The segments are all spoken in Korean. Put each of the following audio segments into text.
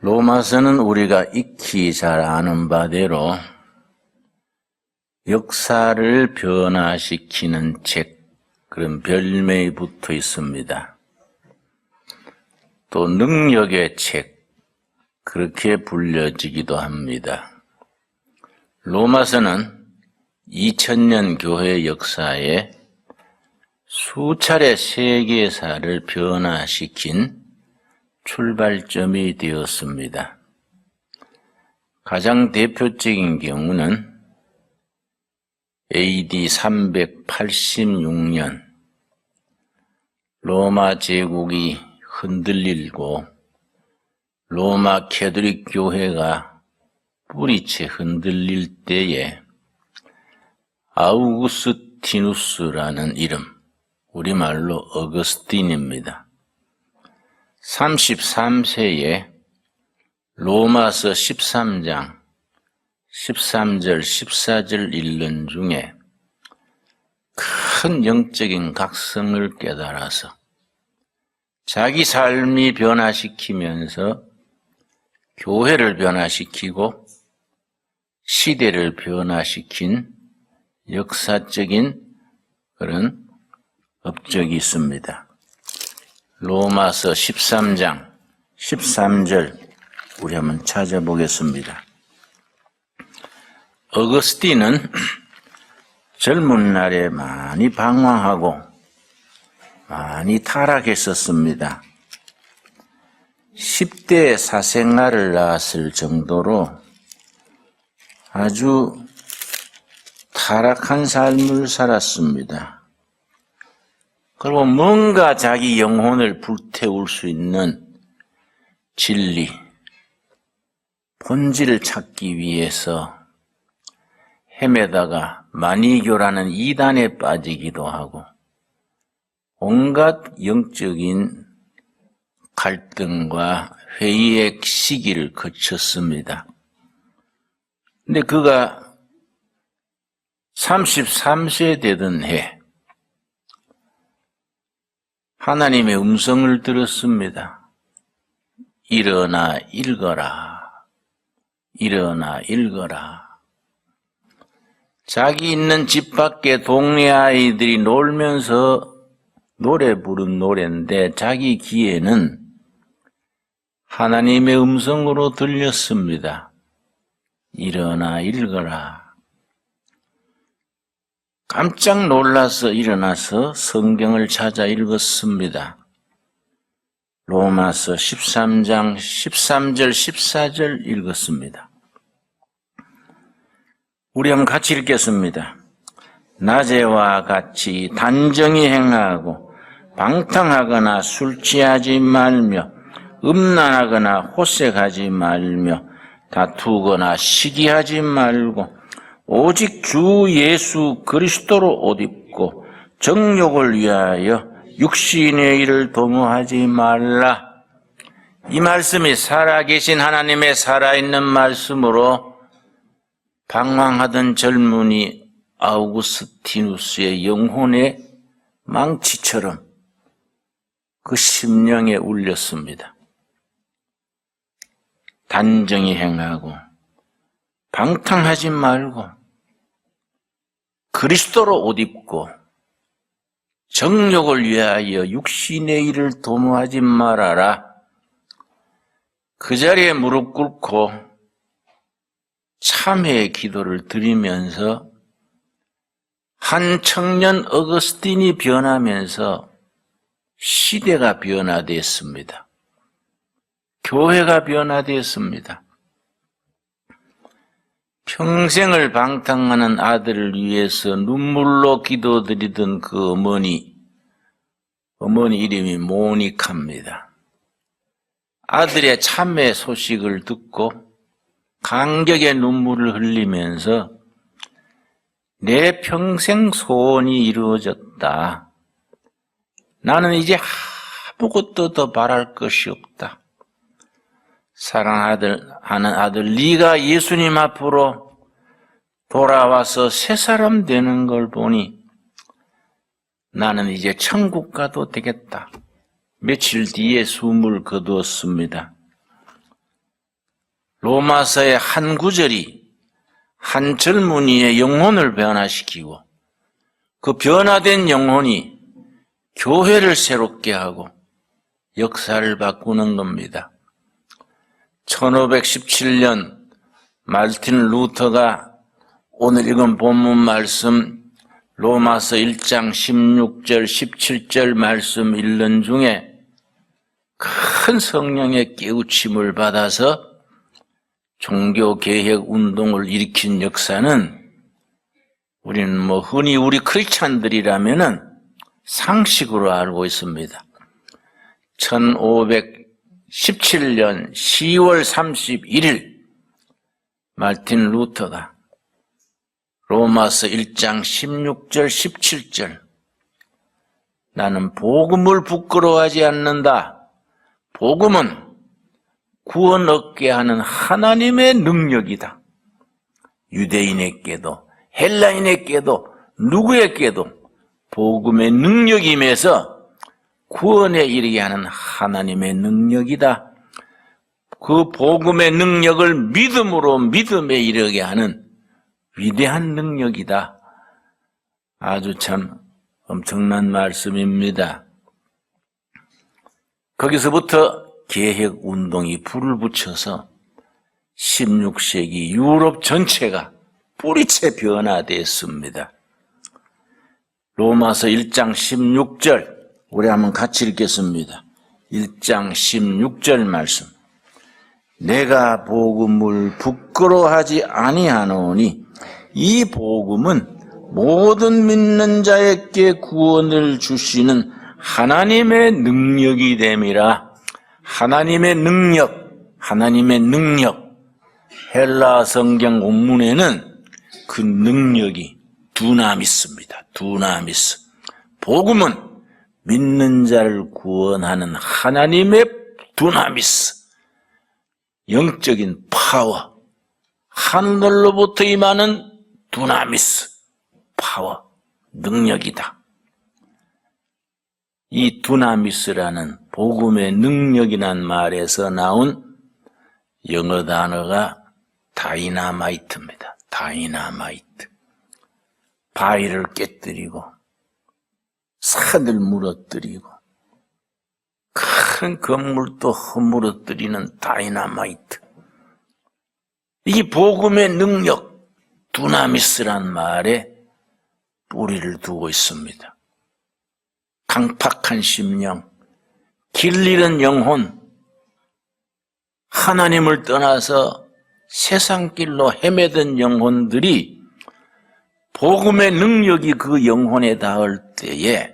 로마서는 우리가 익히 잘 아는 바대로 역사를 변화시키는 책, 그런 별명이 붙어 있습니다. 또 능력의 책, 그렇게 불려지기도 합니다. 로마서는 2000년 교회 역사에 수차례 세계사를 변화시킨 출발점이 되었습니다. 가장 대표적인 경우는 AD 386년 로마 제국이 흔들리고 로마 캐톨릭 교회가 뿌리채 흔들릴 때에 아우구스티누스라는 이름, 우리말로 어거스틴입니다. 33세에 로마서 13장 13절 14절 읽는 중에 큰 영적인 각성을 깨달아서 자기 삶이 변화시키면서 교회를 변화시키고 시대를 변화시킨 역사적인 그런 업적이 있습니다. 로마서 13장 13절 우리 한번 찾아보겠습니다. 어거스틴은 젊은 날에 많이 방황하고 많이 타락했었습니다. 10대 사생아를 낳았을 정도로 아주 타락한 삶을 살았습니다. 그리고 뭔가 자기 영혼을 불태울 수 있는 진리, 본질을 찾기 위해서 헤매다가 마니교라는 이단에 빠지기도 하고 온갖 영적인 갈등과 회의의 시기를 거쳤습니다. 근데 그가 33세 되던 해 하나님의 음성을 들었습니다. 일어나 읽어라. 일어나 읽어라. 자기 있는 집 밖에 동네 아이들이 놀면서 노래 부른 노래인데 자기 귀에는 하나님의 음성으로 들렸습니다. 일어나 읽어라. 깜짝 놀라서 일어나서 성경을 찾아 읽었습니다. 로마서 13장 13절 14절 읽었습니다. 우리 한번 같이 읽겠습니다. 낮에와 같이 단정히 행하고 방탕하거나 술 취하지 말며 음란하거나 호색하지 말며 다투거나 시기하지 말고 오직 주 예수 그리스도로 옷 입고 정욕을 위하여 육신의 일을 도모하지 말라. 이 말씀이 살아계신 하나님의 살아있는 말씀으로 방황하던 젊은이 아우구스티누스의 영혼의 망치처럼 그 심령에 울렸습니다. 단정히 행하고 방탕하지 말고 그리스도로 옷 입고 정욕을 위하여 육신의 일을 도모하지 말아라. 그 자리에 무릎 꿇고 참회의 기도를 드리면서 한 청년 어거스틴이 변하면서 시대가 변화됐습니다. 교회가 변화됐습니다. 평생을 방탕하는 아들을 위해서 눈물로 기도드리던 그 어머니 이름이 모니카입니다. 아들의 참회 소식을 듣고 감격의 눈물을 흘리면서 내 평생 소원이 이루어졌다. 나는 이제 아무것도 더 바랄 것이 없다. 사랑하는 아들, 네가 예수님 앞으로 돌아와서 새 사람 되는 걸 보니 나는 이제 천국 가도 되겠다. 며칠 뒤에 숨을 거두었습니다. 로마서의 한 구절이 한 젊은이의 영혼을 변화시키고 그 변화된 영혼이 교회를 새롭게 하고 역사를 바꾸는 겁니다. 1517년 마르틴 루터가 오늘 읽은 본문 말씀 로마서 1장 16절 17절 말씀 읽는 중에 큰 성령의 깨우침을 받아서 종교개혁 운동을 일으킨 역사는 우리는 흔히 우리 크리스찬들이라면은 상식으로 알고 있습니다. 1517년 10월 31일 마르틴 루터가 로마서 1장 16절 17절 나는 복음을 부끄러워하지 않는다. 복음은 구원 얻게 하는 하나님의 능력이다. 유대인에게도 헬라인에게도 누구에게도 복음의 능력이 임해서 구원에 이르게 하는 하나님의 능력이다. 그 복음의 능력을 믿음으로 믿음에 이르게 하는 위대한 능력이다. 아주 참 엄청난 말씀입니다. 거기서부터 개혁운동이 불을 붙여서 16세기 유럽 전체가 뿌리째 변화됐습니다. 로마서 1장 16절 우리 한번 같이 읽겠습니다. 1장 16절 말씀. 내가 복음을 부끄러워하지 아니하노니 이 복음은 모든 믿는 자에게 구원을 주시는 하나님의 능력이 됨이라. 하나님의 능력. 헬라 성경 원문에는 그 능력이 두나미스입니다. 두나미스. 복음은 믿는 자를 구원하는 하나님의 두나미스. 영적인 파워. 하늘로부터 임하는 두나미스. 파워. 능력이다. 이 두나미스라는 복음의 능력이란 말에서 나온 영어 단어가 다이나마이트입니다. 다이나마이트. 바위를 깨뜨리고 산을 무너뜨리고 큰 건물도 허물어뜨리는 다이나마이트. 이 복음의 능력, 두나미스란 말에 뿌리를 두고 있습니다. 강팍한 심령, 길 잃은 영혼, 하나님을 떠나서 세상길로 헤매던 영혼들이 복음의 능력이 그 영혼에 닿을 때에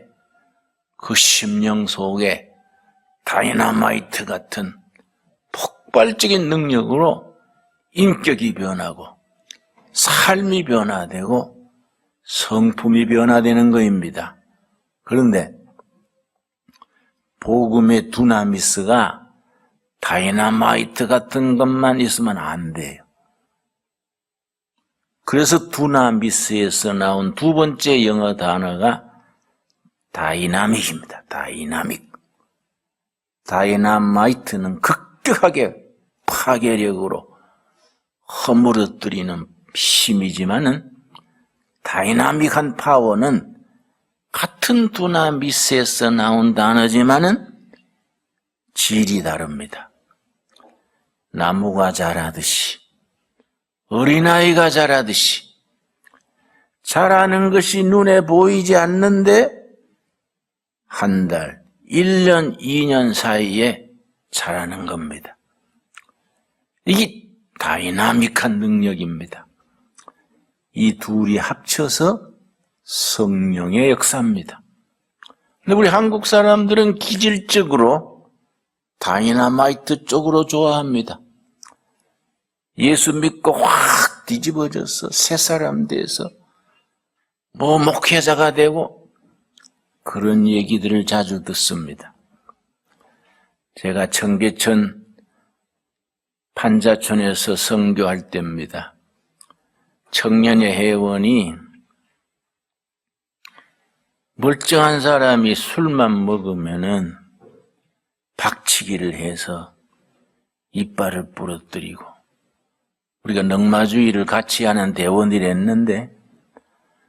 그 심령 속에 다이나마이트 같은 폭발적인 능력으로 인격이 변하고 삶이 변화되고 성품이 변화되는 것입니다. 그런데 복음의 두나미스가 다이나마이트 같은 것만 있으면 안 돼요. 그래서 두나미스에서 나온 두 번째 영어 단어가 다이나믹입니다. 다이나믹. 다이나마이트는 급격하게 파괴력으로 허물어뜨리는 힘이지만은 다이나믹한 파워는 같은 두나미스에서 나온 단어지만은 질이 다릅니다. 나무가 자라듯이, 어린아이가 자라듯이, 자라는 것이 눈에 보이지 않는데 한 달, 1년, 2년 사이에 자라는 겁니다. 이게 다이나믹한 능력입니다. 이 둘이 합쳐서 성령의 역사입니다. 근데 우리 한국 사람들은 기질적으로 다이나마이트 쪽으로 좋아합니다. 예수 믿고 확 뒤집어져서 새 사람 돼서 목회자가 되고 그런 얘기들을 자주 듣습니다. 제가 청계천 판자촌에서 선교할 때입니다. 청년의 회원이 멀쩡한 사람이 술만 먹으면은 박치기를 해서 이빨을 부러뜨리고 우리가 넉마주의를 같이 하는 대원이랬는데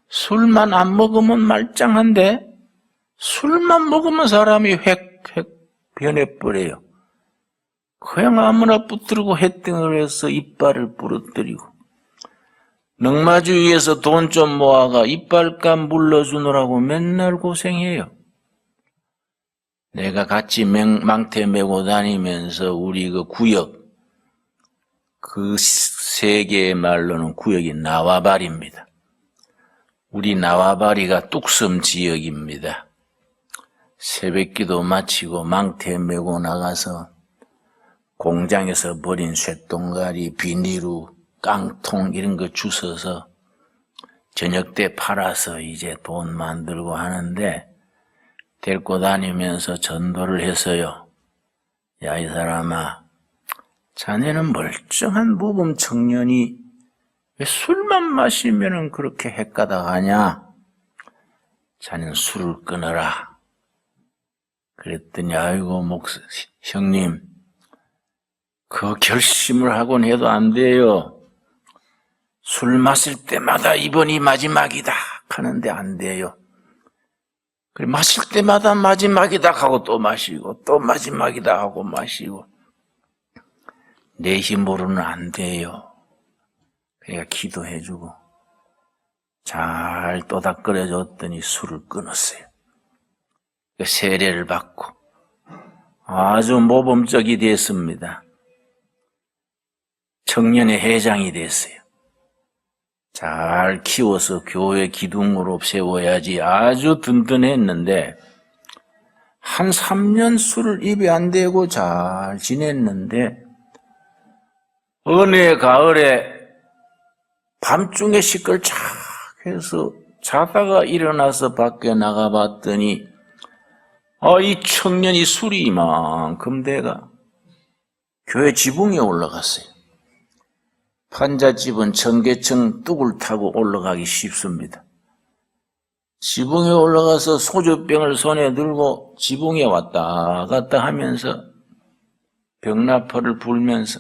술만 안 먹으면 말짱한데 술만 먹으면 사람이 획 변해버려요. 그냥 아무나 붙들고 해등을 해서 이빨을 부러뜨리고 넉마주의에서 돈 좀 모아가 이빨값 물러주느라고 맨날 고생해요. 내가 같이 망태 메고 다니면서 우리 그 구역, 그 세계의 말로는 구역이 나와바리입니다. 우리 나와바리가 뚝섬 지역입니다. 새벽기도 마치고 망태 메고 나가서 공장에서 버린 쇳동가리, 비닐루, 깡통 이런 거 주워서 저녁 때 팔아서 이제 돈 만들고 하는데 데리고 다니면서 전도를 해서요. 야, 이 사람아, 자네는 멀쩡한 모범 청년이 왜 술만 마시면은 그렇게 헷가닥하냐? 자네는 술을 끊어라. 그랬더니 아이고 형님, 그 결심을 하곤 해도 안 돼요. 술 마실 때마다 이번이 마지막이다 하는데 안 돼요. 그래 마실 때마다 마지막이다 하고 또 마시고 또 마지막이다 하고 마시고 내 힘으로는 안 돼요. 그러니까 기도해주고 잘 또닥거려줬더니 술을 끊었어요. 세례를 받고 아주 모범적이 됐습니다. 청년의 회장이 됐어요. 잘 키워서 교회 기둥으로 세워야지 아주 든든했는데 한 3년 술을 입에 안 대고 잘 지냈는데 어느 가을에 밤중에 시끌착 해서 자다가 일어나서 밖에 나가봤더니 이 청년이 술이 이만큼 돼가 교회 지붕에 올라갔어요. 판잣집은 청계천 뚝을 타고 올라가기 쉽습니다. 지붕에 올라가서 소주병을 손에 들고 지붕에 왔다 갔다 하면서 벽나팔을 불면서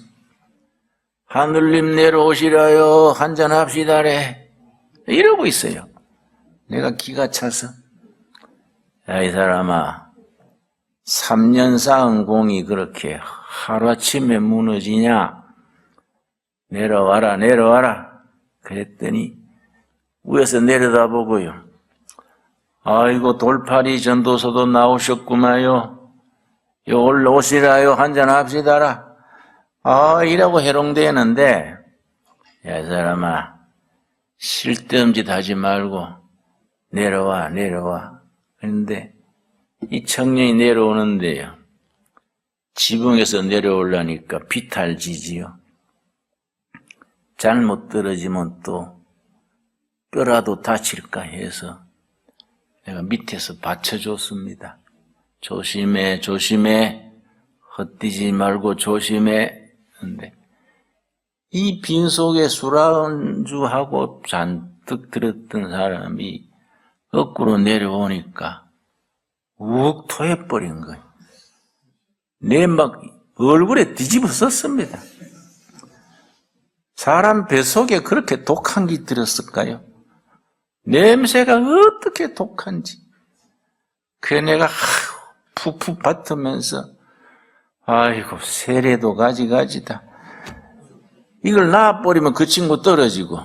하늘님 내려오시라요 한잔합시다래 이러고 있어요. 내가 기가 차서 야, 이 사람아 3년 쌓은 공이 그렇게 하루아침에 무너지냐? 내려와라. 그랬더니 위에서 내려다보고요. 아이고 돌팔이 전도서도 나오셨구마요. 요 올라오시라요 한잔합시다라. 이라고 해롱대는데 야, 이 사람아 쓸데없는 짓 하지 말고 내려와. 그런데 이 청년이 내려오는데요. 지붕에서 내려오려니까 비탈지지요. 잘못 떨어지면 또 뼈라도 다칠까 해서 내가 밑에서 받쳐줬습니다. 조심해. 헛디지 말고 조심해. 근데 이 빈속에 술안주하고 잔뜩 들었던 사람이 거꾸로 내려오니까 욱 토해버린 거예요. 내 막 얼굴에 뒤집어 썼습니다. 사람 뱃속에 그렇게 독한 게 들었을까요? 냄새가 어떻게 독한지. 그래 내가 푹푹 받으면서 아이고 세례도 가지가지다. 이걸 놔버리면 그 친구 떨어지고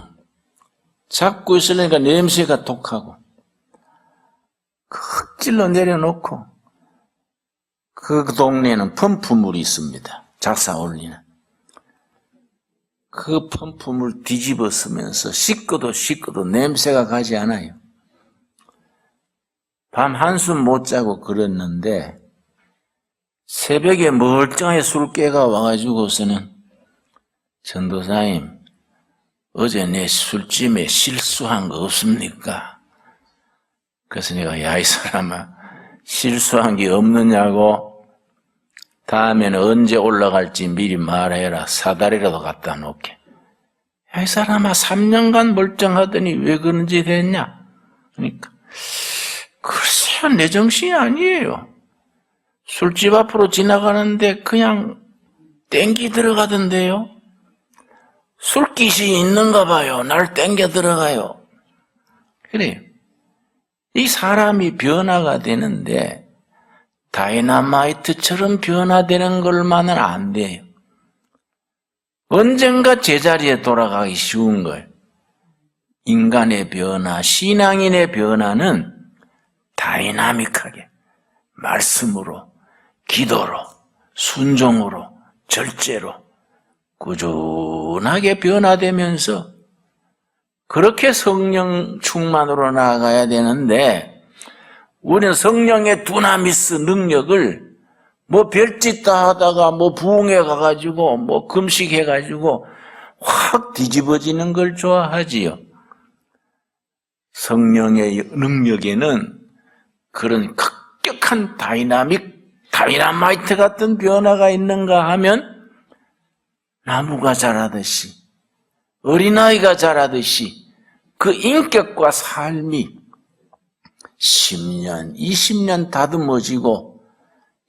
잡고 있으려니까 냄새가 독하고 흙질러 내려놓고 그 동네에는 펌프물이 있습니다. 작사 올리는. 그 펌프물 뒤집어 쓰면서 씻고도 냄새가 가지 않아요. 밤 한숨 못 자고 그랬는데 새벽에 멀쩡하게 술 깨가 와가지고서는 전도사님 어제 내 술찜에 실수한 거 없습니까? 그래서 내가 야, 이 사람아 실수한 게 없느냐고 다음에는 언제 올라갈지 미리 말해라. 사다리라도 갖다 놓게. 야, 이 사람아 3년간 멀쩡하더니 왜 그런 짓 했냐? 그러니까 글쎄요 내 정신이 아니에요. 술집 앞으로 지나가는데 그냥 땡기 들어가던데요. 술깃이 있는가 봐요. 날 땡겨 들어가요. 그래요. 이 사람이 변화가 되는데 다이너마이트처럼 변화되는 걸만은 안 돼요. 언젠가 제자리에 돌아가기 쉬운 거예요. 인간의 변화, 신앙인의 변화는 다이나믹하게 말씀으로, 기도로, 순종으로, 절제로 꾸준하게 변화되면서 그렇게 성령 충만으로 나아가야 되는데 우리는 성령의 두나미스 능력을 뭐 별짓 다 하다가 뭐 부흥회 가가지고 뭐 금식해가지고 확 뒤집어지는 걸 좋아하지요. 성령의 능력에는 그런 급격한 다이나마이트 같은 변화가 있는가 하면 나무가 자라듯이 어린아이가 자라듯이 그 인격과 삶이 10년, 20년 다듬어지고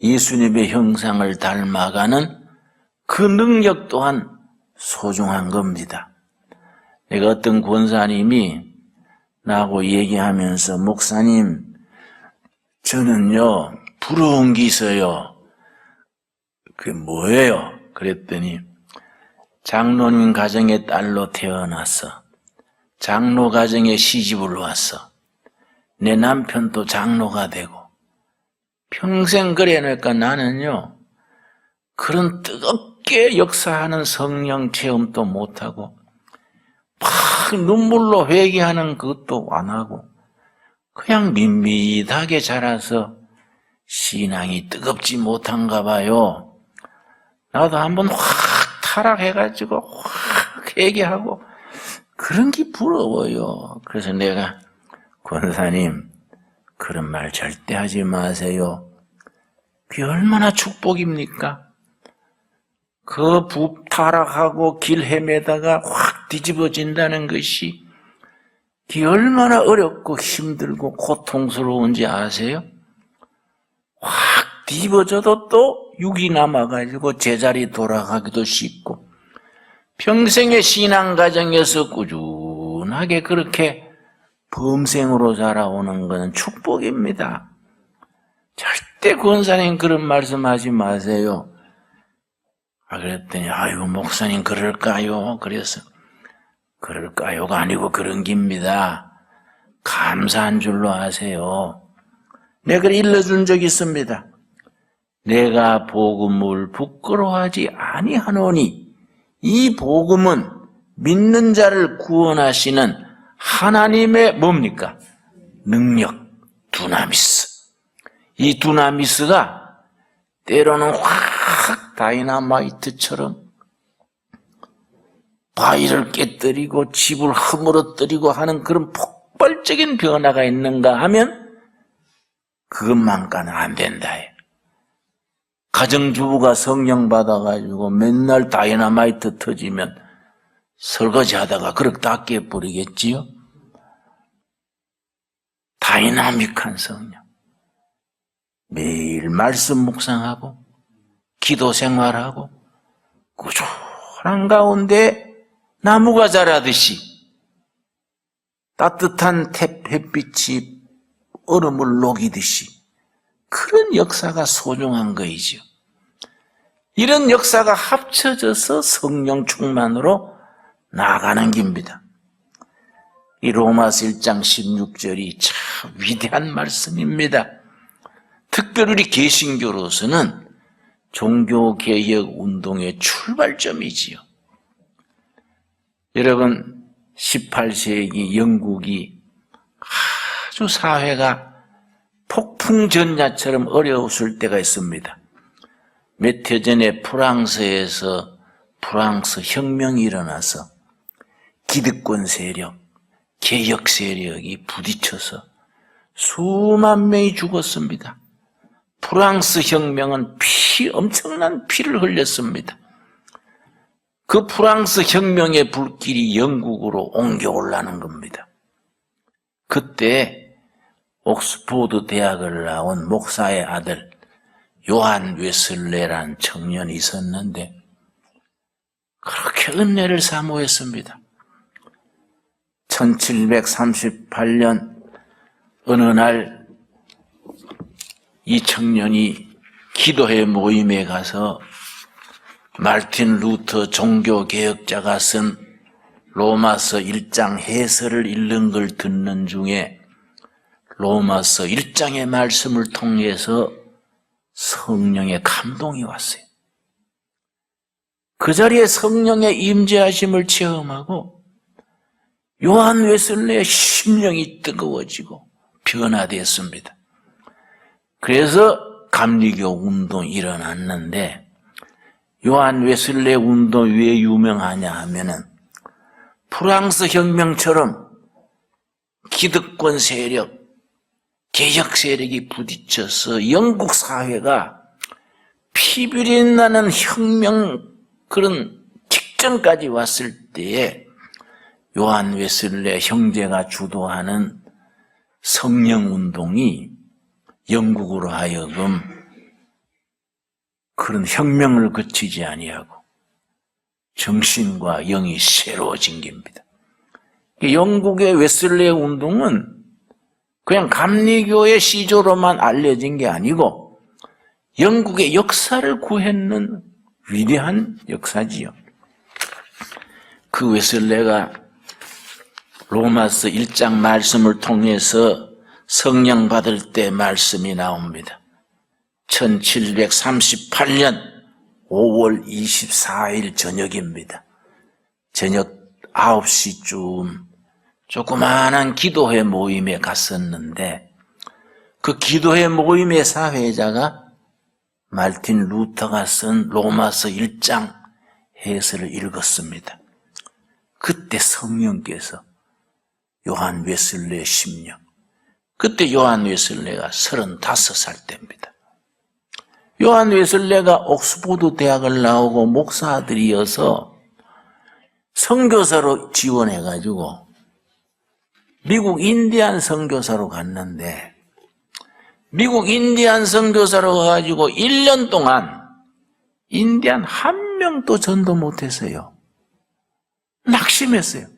예수님의 형상을 닮아가는 그 능력 또한 소중한 겁니다. 내가 어떤 권사님이 나하고 얘기하면서 목사님 저는요 부러운 게 있어요. 그게 뭐예요? 그랬더니 장로님 가정의 딸로 태어났어. 장로 가정에 시집을 왔어. 내 남편도 장로가 되고 평생 그래놓으니까 나는요 그런 뜨겁게 역사하는 성령 체험도 못하고 막 눈물로 회개하는 그것도 안 하고 그냥 밋밋하게 자라서 신앙이 뜨겁지 못한가 봐요. 나도 한번 확 타락해가지고 확 회개하고 그런 게 부러워요. 그래서 내가 권사님 그런 말 절대 하지 마세요. 그게 얼마나 축복입니까? 그 타락하고 길 헤매다가 확 뒤집어진다는 것이 그게 얼마나 어렵고 힘들고 고통스러운지 아세요? 확 뒤집어져도 또 육이 남아가지고 제자리 돌아가기도 쉽고 평생의 신앙 과정에서 꾸준하게 그렇게 범생으로 자라오는 것은 축복입니다. 절대 권사님 그런 말씀하지 마세요. 그랬더니 아이고 목사님 그럴까요? 그래서 그럴까요가 아니고 그런 겁니다. 감사한 줄로 아세요. 내가 그걸 일러준 적이 있습니다. 내가 복음을 부끄러워하지 아니하노니 이 복음은 믿는 자를 구원하시는 하나님의 뭡니까? 능력, 두나미스. 이 두나미스가 때로는 확 다이나마이트처럼 바위를 깨뜨리고 집을 허물어뜨리고 하는 그런 폭발적인 변화가 있는가 하면 그것만까는 안 된다. 가정주부가 성령 받아가지고 맨날 다이나마이트 터지면 설거지 하다가 그렇게 다 깨버리겠지요? 다이나믹한 성령. 매일 말씀 묵상하고 기도 생활하고 꾸준한 가운데 나무가 자라듯이 따뜻한 햇빛이 얼음을 녹이듯이 그런 역사가 소중한 거이죠. 이런 역사가 합쳐져서 성령 충만으로 나아가는 겁니다. 이 로마서 1장 16절이 참 위대한 말씀입니다. 특별히 우리 개신교로서는 종교개혁 운동의 출발점이지요. 여러분 18세기 영국이 아주 사회가 폭풍전야처럼 어려웠을 때가 있습니다. 몇 해 전에 프랑스에서 프랑스 혁명이 일어나서 기득권 세력, 개혁 세력이 부딪혀서 수만 명이 죽었습니다. 프랑스 혁명은 엄청난 피를 흘렸습니다. 그 프랑스 혁명의 불길이 영국으로 옮겨 올라는 겁니다. 그때 옥스포드 대학을 나온 목사의 아들 요한 웨슬레라는 청년이 있었는데 그렇게 은혜를 사모했습니다. 1738년 어느 날 이 청년이 기도회 모임에 가서 마르틴 루터 종교개혁자가 쓴 로마서 1장 해설을 읽는 걸 듣는 중에 로마서 1장의 말씀을 통해서 성령의 감동이 왔어요. 그 자리에 성령의 임재하심을 체험하고 요한 웨슬레의 심령이 뜨거워지고 변화되었습니다. 그래서 감리교 운동이 일어났는데 요한 웨슬레 운동이 왜 유명하냐 하면은 프랑스 혁명처럼 기득권 세력, 개혁 세력이 부딪혀서 영국 사회가 피비린 나는 혁명 그런 직전까지 왔을 때에 요한 웨슬레 형제가 주도하는 성령운동이 영국으로 하여금 그런 혁명을 거치지 아니하고 정신과 영이 새로워진 겁니다. 영국의 웨슬레 운동은 그냥 감리교의 시조로만 알려진 게 아니고 영국의 역사를 구했는 위대한 역사지요. 그 웨슬레가 로마서 1장 말씀을 통해서 성령 받을 때 말씀이 나옵니다. 1738년 5월 24일 저녁입니다. 저녁 9시쯤 조그마한 기도회 모임에 갔었는데 그 기도회 모임의 사회자가 마르틴 루터가 쓴 로마서 1장 해설을 읽었습니다. 그때 성령께서 요한 웨슬레의 심령, 그때 요한 웨슬레가 35살 때입니다. 요한 웨슬레가 옥스포드 대학을 나오고 목사들이어서 선교사로 지원해가지고 미국 인디안 선교사로 갔는데 미국 인디안 선교사로 가가지고 1년 동안 인디안 한 명도 전도 못했어요. 낙심했어요.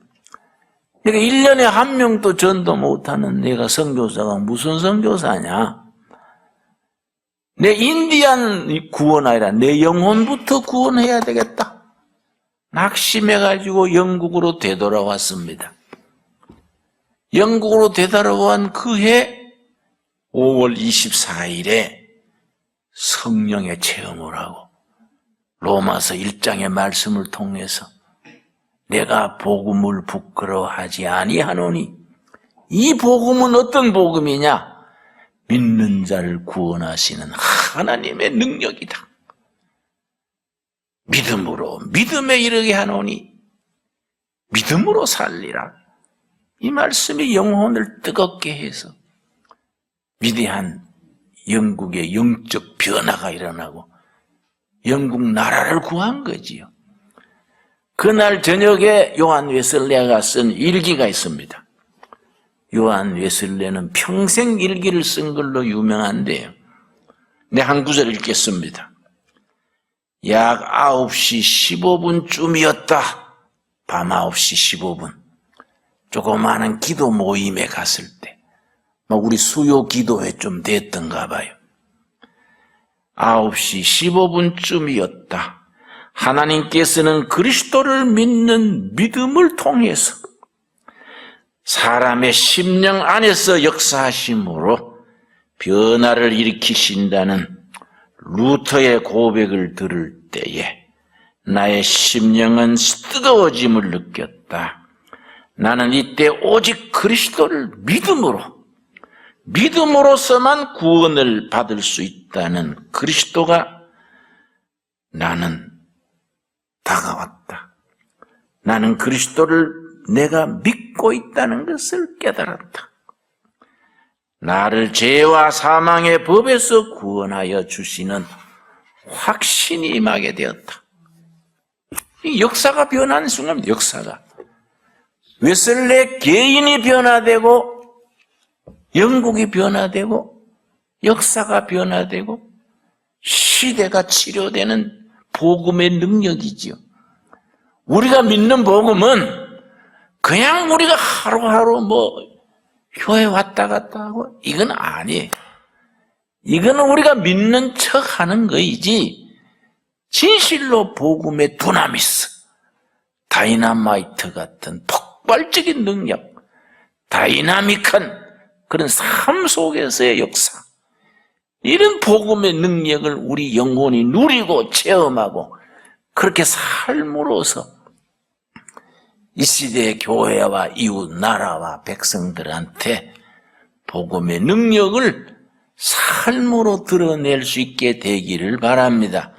그러니까 1년에 한 명도 전도 못하는 내가 선교사가 무슨 선교사냐? 내 인디안 구원 아니라 내 영혼부터 구원해야 되겠다. 낙심해가지고 영국으로 되돌아왔습니다. 영국으로 되돌아온 그해 5월 24일에 성령의 체험을 하고 로마서 1장의 말씀을 통해서 내가 복음을 부끄러워하지 아니하노니 이 복음은 어떤 복음이냐? 믿는 자를 구원하시는 하나님의 능력이다. 믿음으로 믿음에 이르게 하노니 믿음으로 살리라. 이 말씀이 영혼을 뜨겁게 해서 위대한 영국의 영적 변화가 일어나고 영국 나라를 구한 거지요. 그날 저녁에 요한 웨슬레가 쓴 일기가 있습니다. 요한 웨슬레는 평생 일기를 쓴 걸로 유명한데요. 네, 한 구절 읽겠습니다. 약 9시 15분쯤이었다. 밤 9시 15분. 조그마한 기도 모임에 갔을 때 우리 수요 기도회 좀 됐던가 봐요. 9시 15분쯤이었다. 하나님께서는 그리스도를 믿는 믿음을 통해서 사람의 심령 안에서 역사하심으로 변화를 일으키신다는 루터의 고백을 들을 때에 나의 심령은 뜨거워짐을 느꼈다. 나는 이때 오직 그리스도를 믿음으로서만 구원을 받을 수 있다는 그리스도가 나는 다가왔다. 나는 그리스도를 내가 믿고 있다는 것을 깨달았다. 나를 죄와 사망의 법에서 구원하여 주시는 확신이 임하게 되었다. 이 역사가 변하는 순간입니다. 역사가. 웨슬레 개인이 변화되고 영국이 변화되고 역사가 변화되고 시대가 치료되는 복음의 능력이지요. 우리가 믿는 복음은 그냥 우리가 하루하루 교회 왔다 갔다 하고 이건 아니에요. 이거는 우리가 믿는 척 하는 거이지 진실로 복음의 두나미스, 다이나마이트 같은 폭발적인 능력, 다이나믹한 그런 삶 속에서의 역사, 이런 복음의 능력을 우리 영혼이 누리고 체험하고 그렇게 삶으로서 이 시대의 교회와 이웃 나라와 백성들한테 복음의 능력을 삶으로 드러낼 수 있게 되기를 바랍니다.